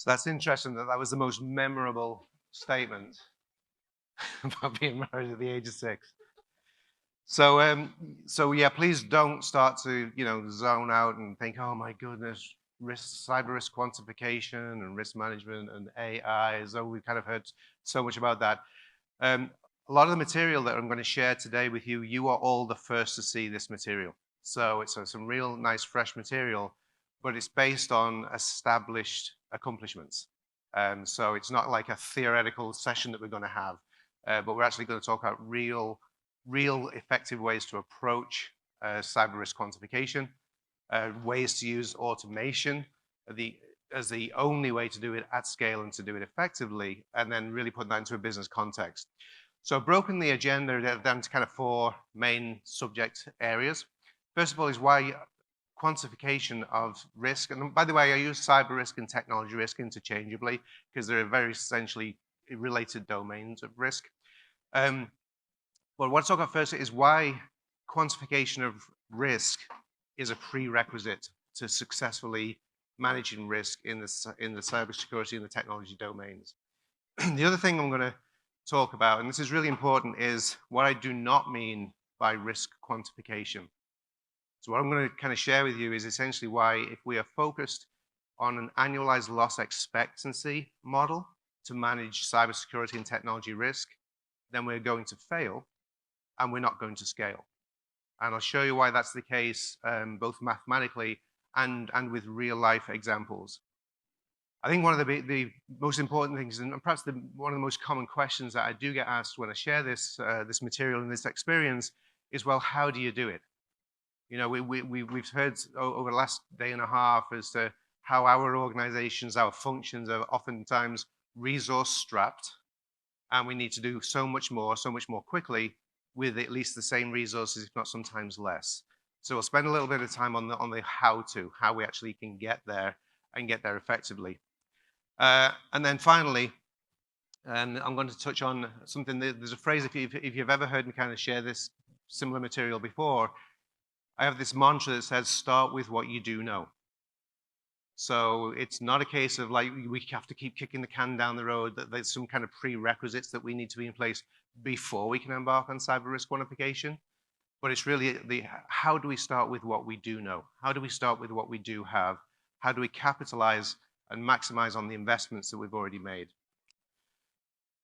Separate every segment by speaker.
Speaker 1: So that's interesting that that was the most memorable statement about being married at the age of 6. So yeah, please don't start to zone out and think, oh my goodness, cyber risk quantification and risk management and AI, as though we've kind of heard so much about that. A lot of the material that I'm going to share today with you, you are all the first to see this material. So it's some real nice fresh material, but it's based on established accomplishments. So it's not like a theoretical session that we're going to have, but we're actually going to talk about real effective ways to approach cyber risk quantification, ways to use automation as the only way to do it at scale and to do it effectively, and then really put that into a business context. So I've broken the agenda down to kind of 4 main subject areas. First of all is why quantification of risk. And by the way, I use cyber risk and technology risk interchangeably because they're very essentially related domains of risk. But what I talk about first is why quantification of risk is a prerequisite to successfully managing risk in the cybersecurity and the technology domains. The other thing I'm going to talk about, and this is really important, is what I do not mean by risk quantification. So what I'm going to kind of share with you is essentially why, if we are focused on an annualized loss expectancy model to manage cybersecurity and technology risk, then we're going to fail and we're not going to scale. And I'll show you why that's the case, both mathematically and with real life examples. I think one of the most important things, and perhaps one of the most common questions that I do get asked when I share this this material and this experience is, well, how do you do it? You know, we've heard over the last day and a half as to how our organizations, our functions are oftentimes resource strapped, and we need to do so much more quickly with at least the same resources, if not sometimes less. So we'll spend a little bit of time on the how we actually can get there and get there effectively. And then finally, I'm going to touch on something. There's a phrase, if you've ever heard me kind of share this similar material before, I have this mantra that says, start with what you do know. So it's not a case of like we have to keep kicking the can down the road, that there's some kind of prerequisites that we need to be in place before we can embark on cyber risk quantification. But it's really how do we start with what we do know? How do we start with what we do have? How do we capitalize and maximize on the investments that we've already made?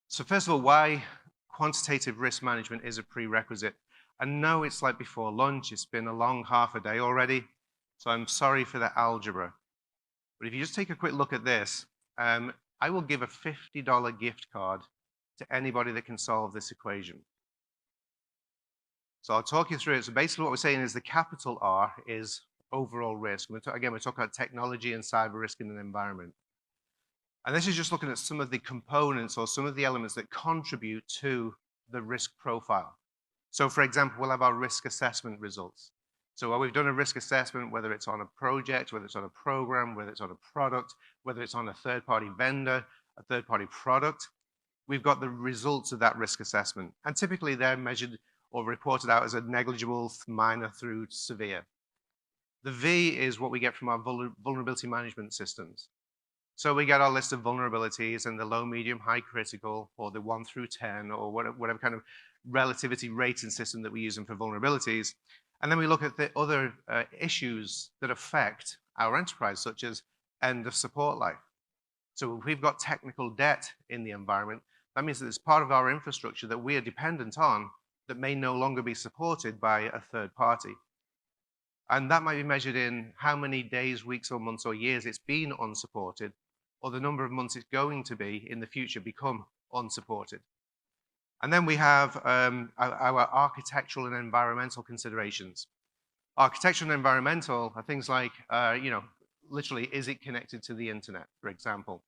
Speaker 1: So first of all, why quantitative risk management is a prerequisite. I know it's like before lunch, it's been a long half a day already, so I'm sorry for the algebra. But if you just take a quick look at this, I will give a $50 gift card to anybody that can solve this equation. So I'll talk you through it. So basically what we're saying is the capital R is overall risk. Again, we're talking about technology and cyber risk in an environment. And this is just looking at some of the components or some of the elements that contribute to the risk profile. So for example, we'll have our risk assessment results. So while we've done a risk assessment, whether it's on a project, whether it's on a program, whether it's on a product, whether it's on a third-party vendor, a third-party product, we've got the results of that risk assessment. And typically they're measured or reported out as a negligible, minor through severe. The V is what we get from our vulnerability management systems. So we get our list of vulnerabilities and the low, medium, high critical, or the 1 through 10, or whatever kind of relativity rating system that we use for vulnerabilities. And then we look at the other issues that affect our enterprise, such as end of support life. So if we've got technical debt in the environment, that means that there's part of our infrastructure that we are dependent on that may no longer be supported by a third party. And that might be measured in how many days, weeks, or months, or years it's been unsupported, or the number of months it's going to be in the future become unsupported. And then we have our architectural and environmental considerations. Architectural and environmental are things like, literally, is it connected to the internet, for example?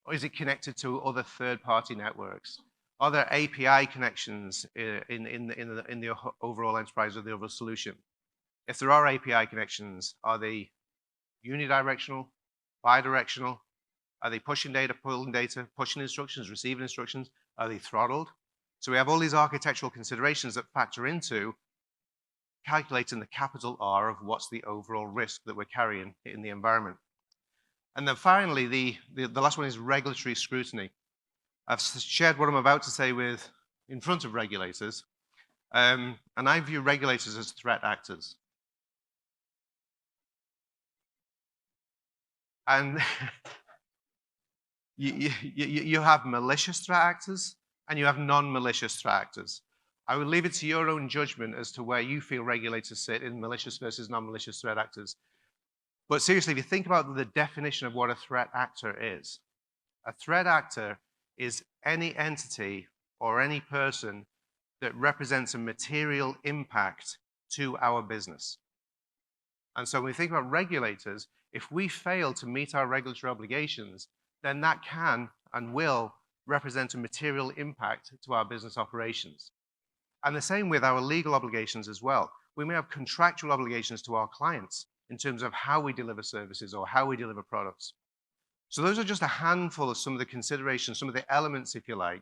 Speaker 1: Or is it connected to other third-party networks? Are there API connections in the overall enterprise or the overall solution? If there are API connections, are they unidirectional, bidirectional? Are they pushing data, pulling data, pushing instructions, receiving instructions? Are they throttled? So we have all these architectural considerations that factor into calculating the capital R of what's the overall risk that we're carrying in the environment. And then finally, the last one is regulatory scrutiny. I've shared what I'm about to say in front of regulators, and I view regulators as threat actors. And you have malicious threat actors and you have non-malicious threat actors. I will leave it to your own judgment as to where you feel regulators sit in malicious versus non-malicious threat actors. But seriously, if you think about the definition of what a threat actor is, a threat actor is any entity or any person that represents a material impact to our business. And so when we think about regulators, if we fail to meet our regulatory obligations, then that can and will represent a material impact to our business operations. And the same with our legal obligations as well. We may have contractual obligations to our clients in terms of how we deliver services or how we deliver products. So those are just a handful of some of the considerations, some of the elements, if you like,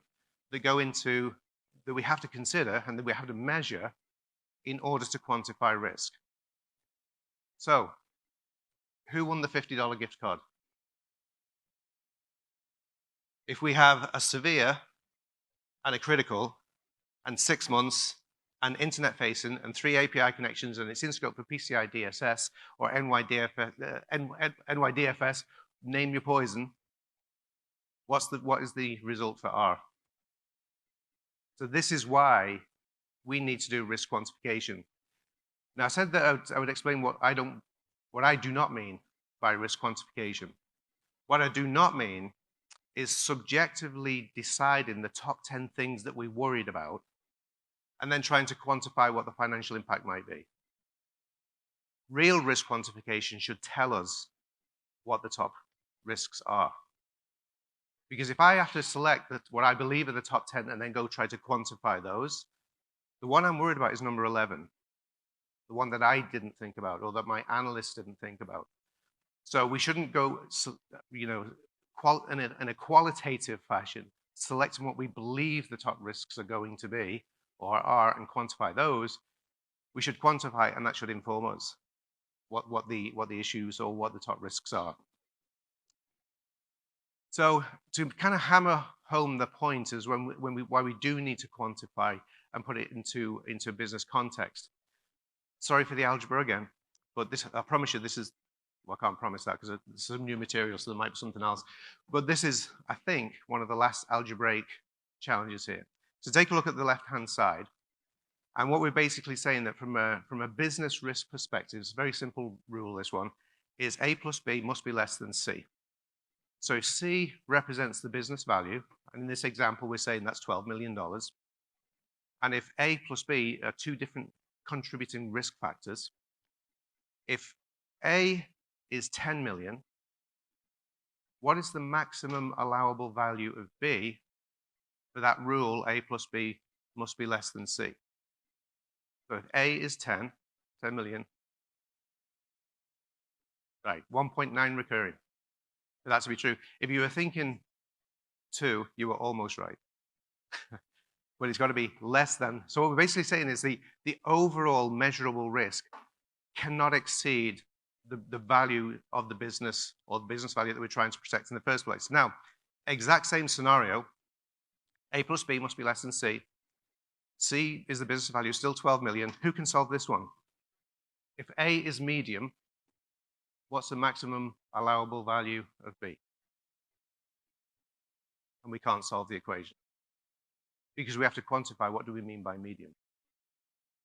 Speaker 1: that go into, that we have to consider and that we have to measure in order to quantify risk. So, who won the $50 gift card? If we have a severe and a critical and 6 months and internet facing and 3 API connections and it's in scope for PCI DSS or NYDFS, name your poison, what is the result for R? So this is why we need to do risk quantification. Now, I said that I would explain what I do not mean by risk quantification. What I do not mean is subjectively deciding the top 10 things that we're worried about and then trying to quantify what the financial impact might be. Real risk quantification should tell us what the top risks are. Because if I have to select what I believe are the top 10 and then go try to quantify those, the one I'm worried about is number 11. The one that I didn't think about or that my analysts didn't think about. So we shouldn't go, in a qualitative fashion, selecting what we believe the top risks are going to be or are and quantify those. We should quantify, and that should inform us what the issues or what the top risks are. So to kind of hammer home the point is why we do need to quantify and put it into a business context. Sorry for the algebra again, but this, I promise you, this is, well, I can't promise that because there's some new material, so there might be something else. But this is, I think, one of the last algebraic challenges here. So take a look at the left-hand side. And what we're basically saying that from a business risk perspective, it's a very simple rule, this one, is A plus B must be less than C. So if C represents the business value, and in this example, we're saying that's $12 million. And if A plus B are two different contributing risk factors, if A is 10 million, what is the maximum allowable value of B for that rule, A plus B must be less than C? So if A is 10 million, right, 1.9 recurring. For that to be true. If you were thinking 2, you were almost right. But it's got to be less than. So what we're basically saying is the overall measurable risk cannot exceed the value of the business or the business value that we're trying to protect in the first place. Now, exact same scenario, A plus B must be less than C. C is the business value, still 12 million. Who can solve this one? If A is medium, what's the maximum allowable value of B? And we can't solve the equation because we have to quantify what do we mean by medium.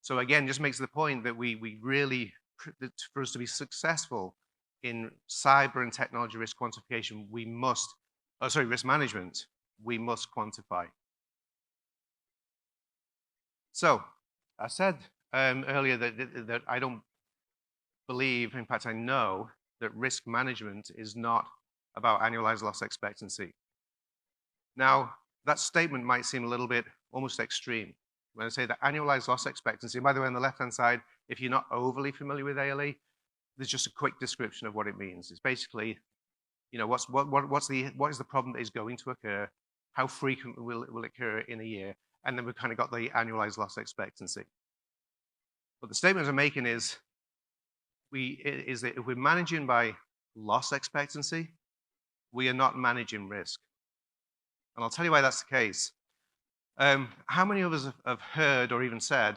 Speaker 1: So again, just makes the point that we really, for us to be successful in cyber and technology risk quantification, we must, risk management, we must quantify. So I said earlier that I don't believe, in fact, I know that risk management is not about annualized loss expectancy. Now, that statement might seem a little bit almost extreme. When I say that annualized loss expectancy, and by the way, on the left-hand side, if you're not overly familiar with ALE, there's just a quick description of what it means. It's basically, what is the problem that is going to occur? How frequently will it occur in a year? And then we've kind of got the annualized loss expectancy. But the statement I'm making is that if we're managing by loss expectancy, we are not managing risk. And I'll tell you why that's the case. How many of us have heard or even said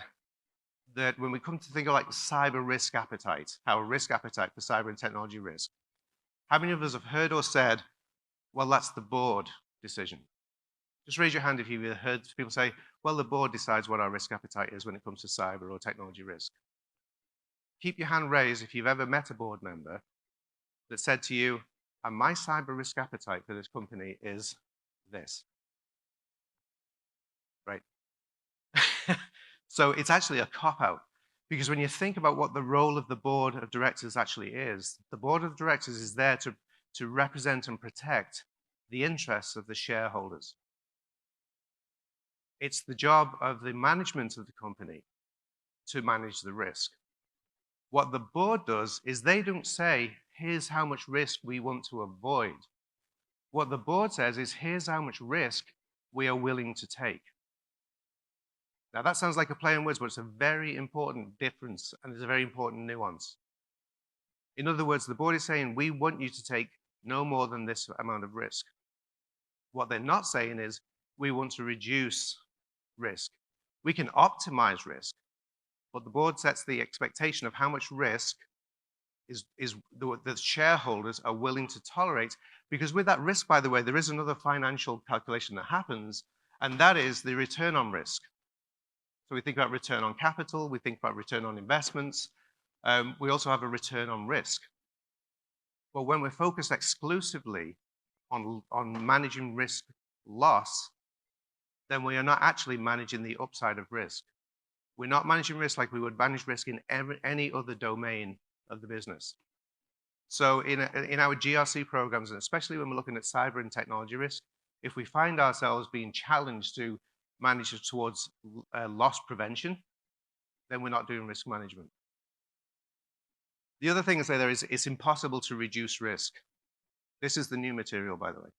Speaker 1: that when we come to think of like cyber risk appetite, our risk appetite for cyber and technology risk, how many of us have heard or said, well, that's the board decision? Just raise your hand if you've heard people say, well, the board decides what our risk appetite is when it comes to cyber or technology risk. Keep your hand raised if you've ever met a board member that said to you, and my cyber risk appetite for this company is this. Right? So it's actually a cop-out, because when you think about what the role of the board of directors actually is, the board of directors is there to represent and protect the interests of the shareholders. It's the job of the management of the company to manage the risk. What the board does is they don't say, here's how much risk we want to avoid. What the board says is, here's how much risk we are willing to take. Now that sounds like a play on words, but it's a very important difference and it's a very important nuance. In other words, the board is saying, we want you to take no more than this amount of risk. What they're not saying is, we want to reduce risk. We can optimize risk, but the board sets the expectation of how much risk the shareholders are willing to tolerate, because with that risk, by the way, there is another financial calculation that happens, and that is the return on risk. So we think about return on capital, we think about return on investments, we also have a return on risk. But when we're focused exclusively on managing risk loss, then we are not actually managing the upside of risk. We're not managing risk like we would manage risk in any other domain of the business. So in our GRC programs, and especially when we're looking at cyber and technology risk, if we find ourselves being challenged to manage towards loss prevention, then we're not doing risk management. The other thing I say there is, it's impossible to reduce risk. This is the new material, by the way.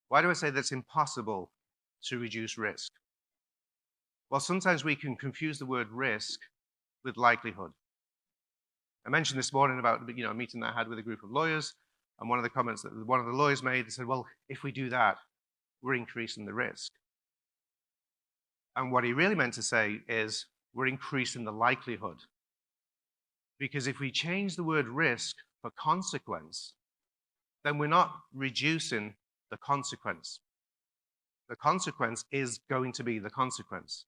Speaker 1: Why do I say that's impossible to reduce risk? Well, sometimes we can confuse the word risk with likelihood. I mentioned this morning about a meeting that I had with a group of lawyers, and one of the comments that one of the lawyers made, they said, well, if we do that, we're increasing the risk. And what he really meant to say is, we're increasing the likelihood. Because if we change the word risk for consequence, then we're not reducing the consequence. The consequence is going to be the consequence.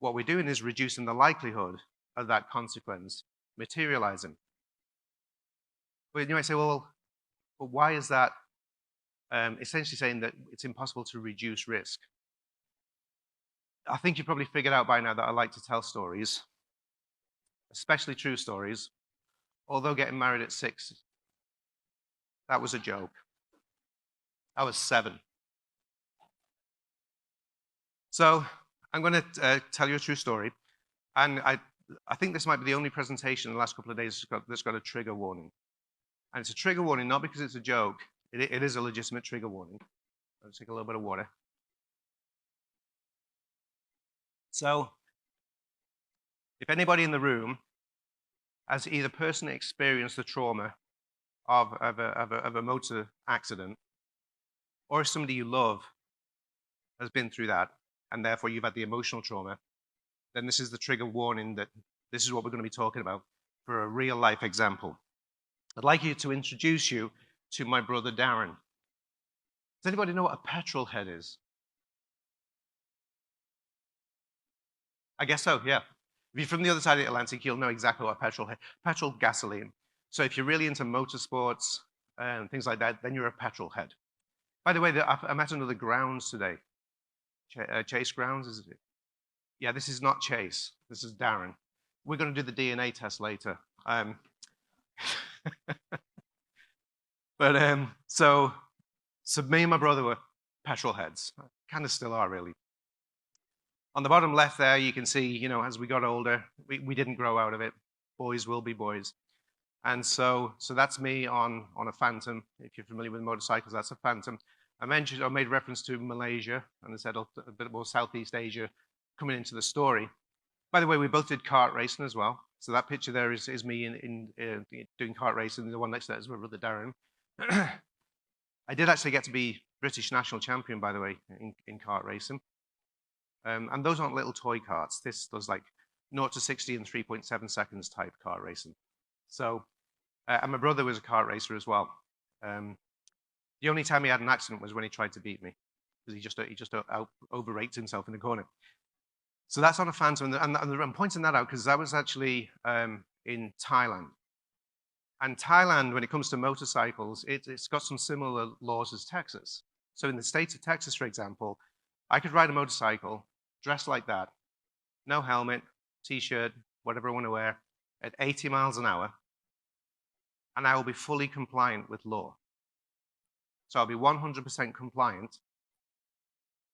Speaker 1: What we're doing is reducing the likelihood of that consequence materializing. But you might say, well, but why is that essentially saying that it's impossible to reduce risk? I think you probably figured out by now that I like to tell stories, especially true stories. Although getting married at 6, that was a joke. I was 7. So I'm going to tell you a true story. And I think this might be the only presentation in the last couple of days that's got a trigger warning. And it's a trigger warning not because it's a joke. It is a legitimate trigger warning. I'll take a little bit of water. So if anybody in the room has either personally experienced the trauma of a motor accident, or if somebody you love has been through that, and therefore you've had the emotional trauma, then this is the trigger warning that this is what we're going to be talking about for a real life example. I'd like you to introduce you to my brother Darren. Does anybody know what a petrol head is? I guess so, yeah. If you're from the other side of the Atlantic, you'll know exactly what petrol gasoline. So if you're really into motorsports and things like that, then you're a petrol head. By the way, I met another Grounds today. Chase Grounds, is it? Yeah, this is not Chase. This is Darren. We're going to do the DNA test later. But so me and my brother were petrol heads. Kind of still are, really. On the bottom left there, you can see, as we got older, we didn't grow out of it. Boys will be boys. And so that's me on a Phantom. If you're familiar with motorcycles, that's a Phantom. I made reference to Malaysia, and I said a bit more Southeast Asia coming into the story. By the way, we both did kart racing as well. So that picture there is me doing kart racing. The one next to that is my brother Darren. I did actually get to be British national champion, by the way, in kart racing. And those aren't little toy karts. This does like 0 to 60 in 3.7 seconds type kart racing. So, and my brother was a kart racer as well. The only time he had an accident was when he tried to beat me, because he just overrated himself in the corner. So that's on a Phantom, and I'm pointing that out because that was actually in Thailand. And Thailand, when it comes to motorcycles, it's got some similar laws as Texas. So in the state of Texas, for example, I could ride a motorcycle dressed like that, no helmet, t-shirt, whatever I want to wear, at 80 miles an hour, and I will be fully compliant with law. So I'll be 100% compliant,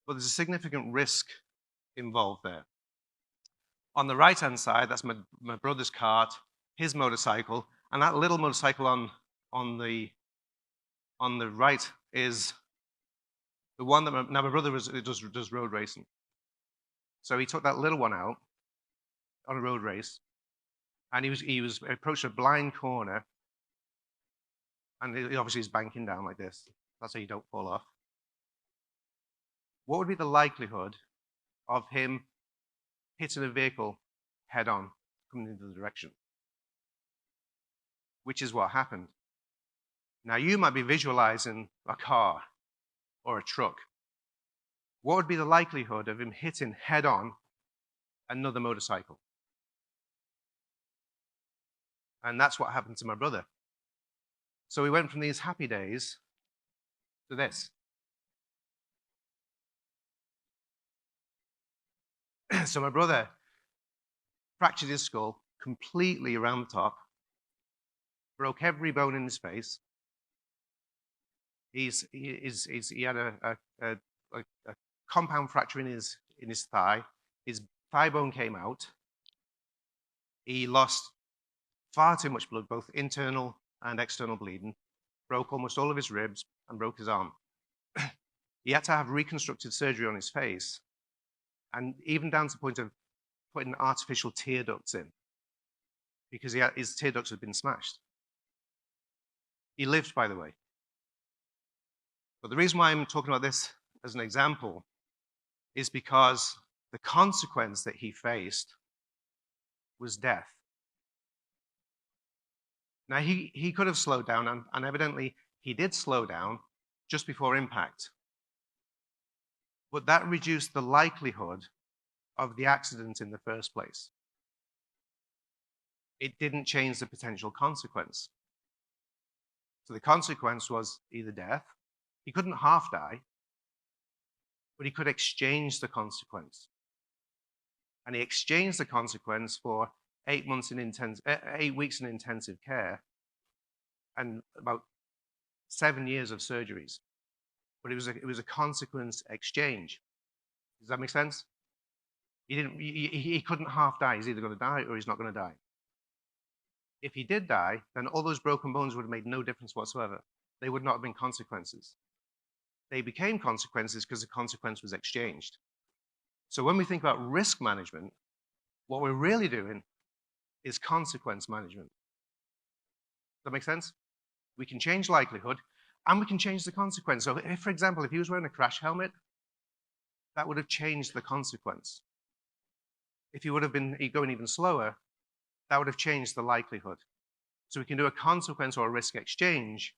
Speaker 1: but there's a significant risk involved there. On the right-hand side, that's my brother's kart, his motorcycle, and that little motorcycle on the right is the one that my brother does road racing. So he took that little one out on a road race, and he was approaching a blind corner, and he obviously is banking down like this. That's how you don't fall off. What would be the likelihood of him hitting a vehicle head on coming into the direction? Which is what happened. Now you might be visualizing a car or a truck. What would be the likelihood of him hitting head on another motorcycle? And that's what happened to my brother. So we went from these happy days to this. So my brother fractured his skull completely around the top, broke every bone in his face. He had a compound fracture in his thigh. His thigh bone came out. He lost far too much blood, both internal and external bleeding, broke almost all of his ribs, and broke his arm. He had to have reconstructive surgery on his face, and even down to the point of putting artificial tear ducts in, because his tear ducts had been smashed. He lived, by the way. But the reason why I'm talking about this as an example is because the consequence that he faced was death. Now, he could have slowed down, and evidently he did slow down just before impact. But that reduced the likelihood of the accident in the first place. It didn't change the potential consequence. So the consequence was either death. He couldn't half die, but he could exchange the consequence. And he exchanged the consequence for 8 weeks in intensive care and about 7 years of surgeries. But it was a consequence exchange. Does that make sense? He couldn't half die. He's either going to die or he's not going to die. If he did die, then all those broken bones would have made no difference whatsoever. They would not have been consequences. They became consequences because the consequence was exchanged. So when we think about risk management, what we're really doing is consequence management. Does that make sense? We can change likelihood, and we can change the consequence. So if, for example, if he was wearing a crash helmet, that would have changed the consequence. If he would have been going even slower, that would have changed the likelihood. So we can do a consequence or a risk exchange,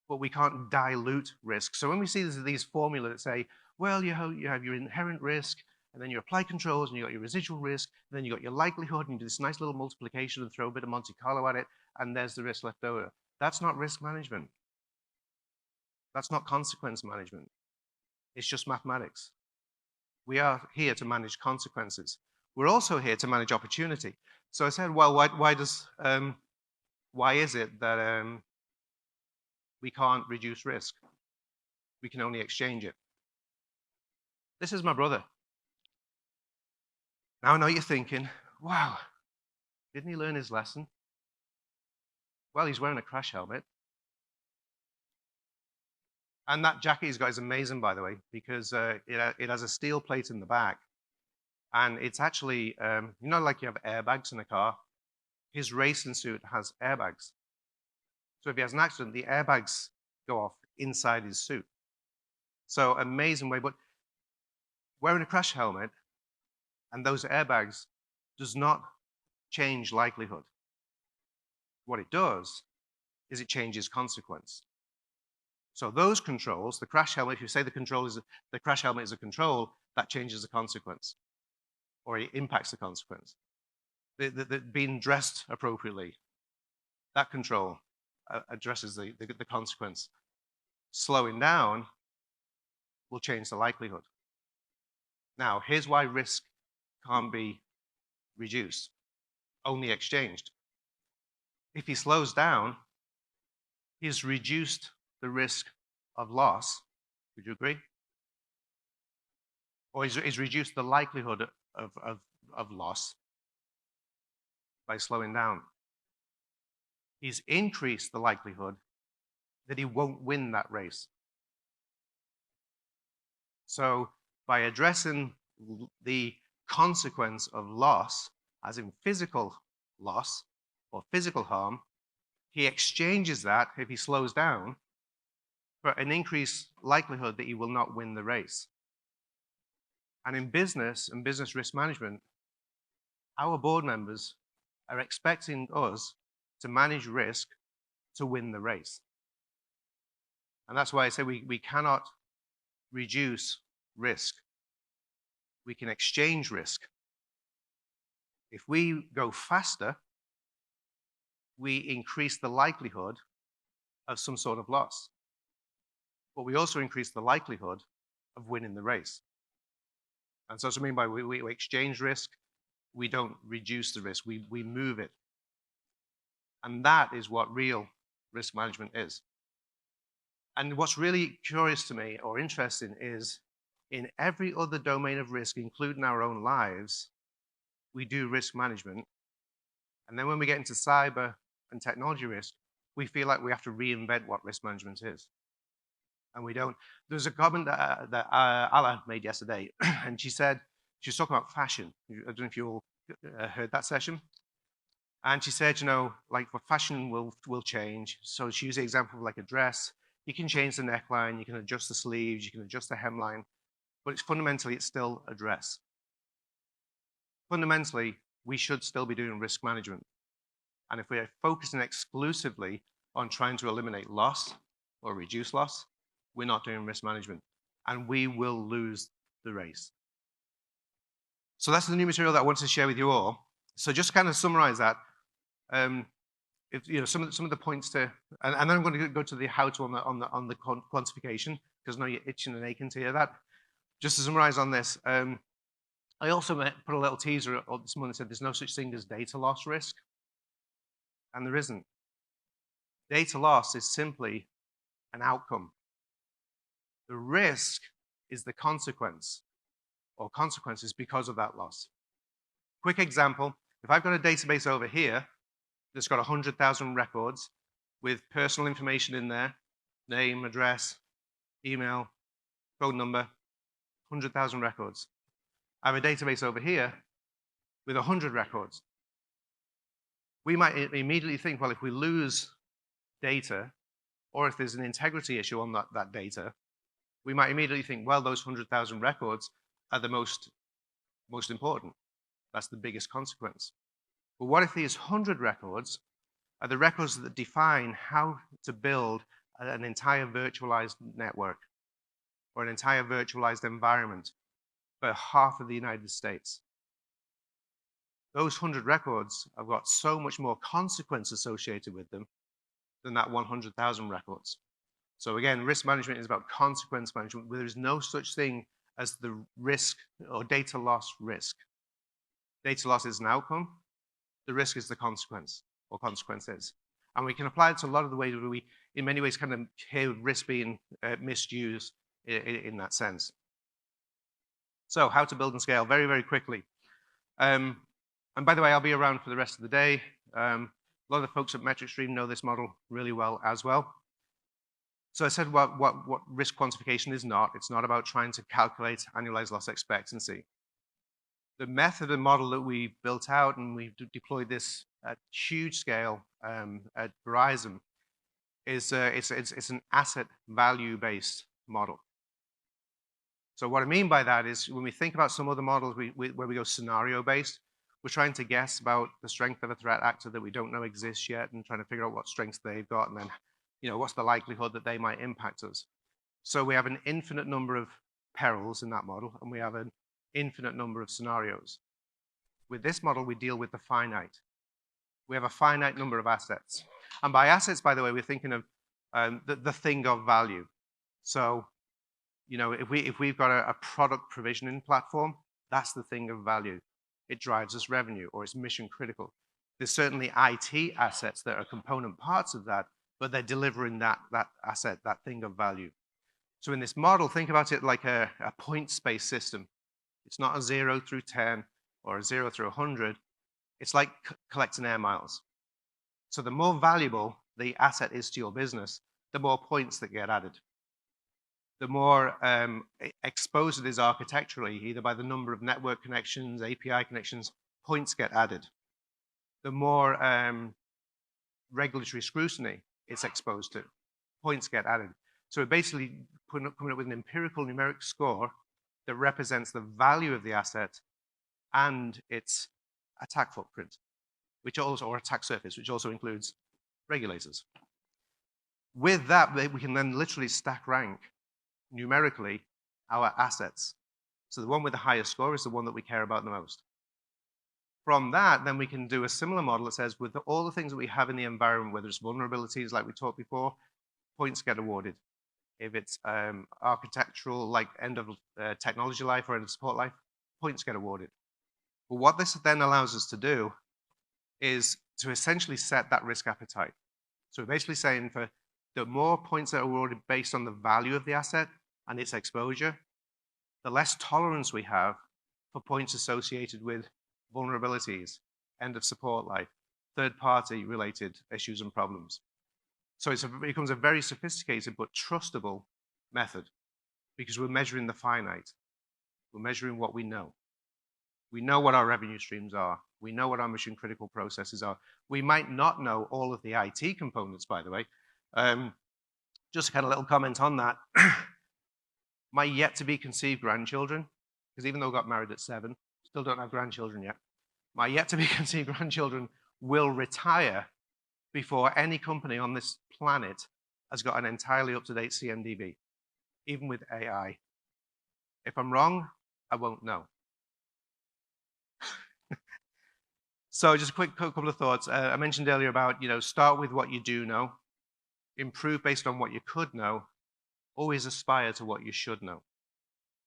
Speaker 1: but we can't dilute risk. So when we see these formulas that say, well, you have your inherent risk, and then you apply controls, and you got your residual risk, and then you got your likelihood, and you do this nice little multiplication and throw a bit of Monte Carlo at it, and there's the risk left over. That's not risk management. That's not consequence management. It's just mathematics. We are here to manage consequences. We're also here to manage opportunity. So I said, well, why is it that we can't reduce risk? We can only exchange it. This is my brother. Now I know you're thinking, wow, didn't he learn his lesson? Well, he's wearing a crash helmet. And that jacket he's got is amazing, by the way, because it has a steel plate in the back. And it's actually, like you have airbags in a car. His racing suit has airbags. So if he has an accident, the airbags go off inside his suit. So amazing way, but wearing a crash helmet and those airbags does not change likelihood. What it does is it changes consequence. So those controls, the crash helmet, if you say the crash helmet is a control, that changes the consequence, or it impacts the consequence. Being dressed appropriately, that control addresses the consequence. Slowing down will change the likelihood. Now, here's why risk can't be reduced, only exchanged. If he slows down, he's reduced the risk of loss. Would you agree? Or he's reduced the likelihood of loss by slowing down. He's increased the likelihood that he won't win that race. So by addressing the consequence of loss, as in physical loss or physical harm, he exchanges that, if he slows down, for an increased likelihood that he will not win the race. And in business and business risk management, our board members are expecting us to manage risk to win the race. And that's why I say we cannot reduce risk. We can exchange risk. If we go faster, we increase the likelihood of some sort of loss. But we also increase the likelihood of winning the race. And so that's what I mean by we exchange risk. We don't reduce the risk, we move it. And that is what real risk management is. And what's really curious to me or interesting is in every other domain of risk, including our own lives, we do risk management. And then when we get into cyber and technology risk, we feel like we have to reinvent what risk management is. And we don't. There's a comment that Ala made yesterday, and she was talking about fashion. I don't know if you all heard that session. And she said, like what fashion will change. So she used the example of like a dress. You can change the neckline, you can adjust the sleeves, you can adjust the hemline, but fundamentally it's still a dress. Fundamentally, we should still be doing risk management. And if we're focusing exclusively on trying to eliminate loss or reduce loss, we're not doing risk management, and we will lose the race. So that's the new material that I wanted to share with you all. So just to kind of summarize that, some of the points to, and then I'm going to go to the how to on the quantification, because I know you're itching and aching to hear that. Just to summarize on this, I also put a little teaser this morning, said there's no such thing as data loss risk, and there isn't. Data loss is simply an outcome. The risk is the consequence, or consequences because of that loss. Quick example, if I've got a database over here that's got 100,000 records with personal information in there, name, address, email, phone number, 100,000 records. I have a database over here with 100 records. We might immediately think, well, if we lose data, or if there's an integrity issue on that data, we might immediately think, well, those 100,000 records are the most important. That's the biggest consequence. But what if these 100 records are the records that define how to build an entire virtualized network or an entire virtualized environment for half of the United States? Those 100 records have got so much more consequence associated with them than that 100,000 records. So again, risk management is about consequence management, where there is no such thing as the risk or data loss risk. Data loss is an outcome. The risk is the consequence or consequences. And we can apply it to a lot of the ways where we, in many ways, kind of hear risk being misused in that sense. So how to build and scale very, very quickly. And by the way, I'll be around for the rest of the day. A lot of the folks at MetricStream know this model really well as well. So I said what risk quantification is not. It's not about trying to calculate annualized loss expectancy. The method and model that we built out, and we've deployed this at huge scale at Verizon, is it's an asset value-based model. So what I mean by that is when we think about some other models where we go scenario-based, we're trying to guess about the strength of a threat actor that we don't know exists yet and trying to figure out what strengths they've got and then, what's the likelihood that they might impact us. So we have an infinite number of perils in that model, and we have an infinite number of scenarios. With this model, we deal with the finite. We have a finite number of assets. And by assets, by the way, we're thinking of the thing of value. So, if we've got a product provisioning platform, that's the thing of value. It drives us revenue, or it's mission critical. There's certainly IT assets that are component parts of that, but they're delivering that asset, that thing of value. So in this model, think about it like a points-based system. It's not a 0 through 10 or a 0 through 100. It's like collecting air miles. So the more valuable the asset is to your business, the more points that get added. The more exposed it is architecturally, either by the number of network connections, API connections, points get added. The more regulatory scrutiny it's exposed to, points get added. So we're basically coming up with an empirical numeric score that represents the value of the asset and its attack footprint, or attack surface, which also includes regulators. With that, we can then literally stack rank numerically our assets. So the one with the highest score is the one that we care about the most. From that, then we can do a similar model that says with all the things that we have in the environment, whether it's vulnerabilities like we talked before, points get awarded. If it's architectural, like end of technology life or end of support life, points get awarded. But what this then allows us to do is to essentially set that risk appetite. So we're basically saying for the more points that are awarded based on the value of the asset and its exposure, the less tolerance we have for points associated with vulnerabilities, end of support life, third-party related issues and problems. So it becomes a very sophisticated but trustable method because we're measuring the finite. We're measuring what we know. We know what our revenue streams are. We know what our mission critical processes are. We might not know all of the IT components, by the way. Just a kind of little comment on that. My yet to be conceived grandchildren, because even though I got married at 7, still don't have grandchildren yet. My yet to be conceived grandchildren will retire before any company on this planet has got an entirely up-to-date CMDB, even with AI. If I'm wrong, I won't know. So just a quick couple of thoughts. I mentioned earlier about, start with what you do know, improve based on what you could know, always aspire to what you should know.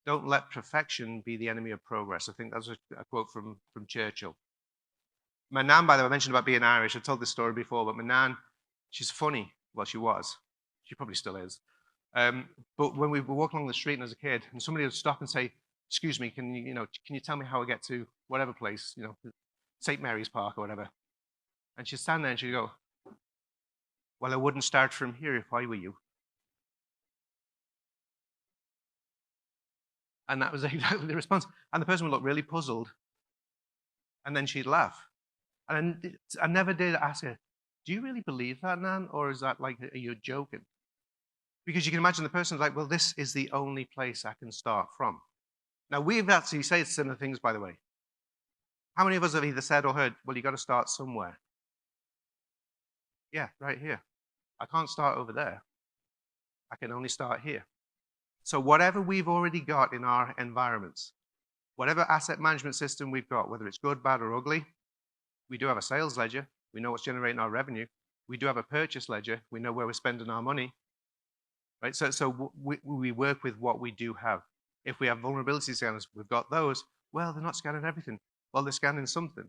Speaker 1: Don't let perfection be the enemy of progress. I think that's a quote from Churchill. My nan, by the way, I mentioned about being Irish. I've told this story before, but my nan, she's funny. Well, she was. She probably still is. But when we were walking along the street as a kid, and somebody would stop and say, "Excuse me, can you tell me how I get to whatever place, St. Mary's Park or whatever?" And she'd stand there and she'd go, "Well, I wouldn't start from here if I were you." And that was exactly the response. And the person would look really puzzled. And then she'd laugh. And I never did ask her, "Do you really believe that, Nan? Or is that like, are you joking?" Because you can imagine the person's like, "Well, this is the only place I can start from." Now, we've actually said similar things, by the way. How many of us have either said or heard, "Well, you got to start somewhere"? Yeah, right here. I can't start over there. I can only start here. So whatever we've already got in our environments, whatever asset management system we've got, whether it's good, bad, or ugly, we do have a sales ledger. We know what's generating our revenue. We do have a purchase ledger. We know where we're spending our money. Right? So we work with what we do have. If we have vulnerability scanners, we've got those. Well, they're not scanning everything. Well, they're scanning something.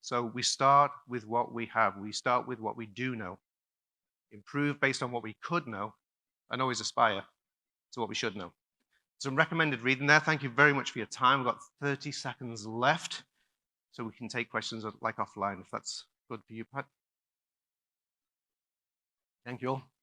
Speaker 1: So we start with what we have. We start with what we do know. Improve based on what we could know, and always aspire to what we should know. Some recommended reading there. Thank you very much for your time. We've got 30 seconds left, so we can take questions like offline if that's good for you, Pat. Thank you all.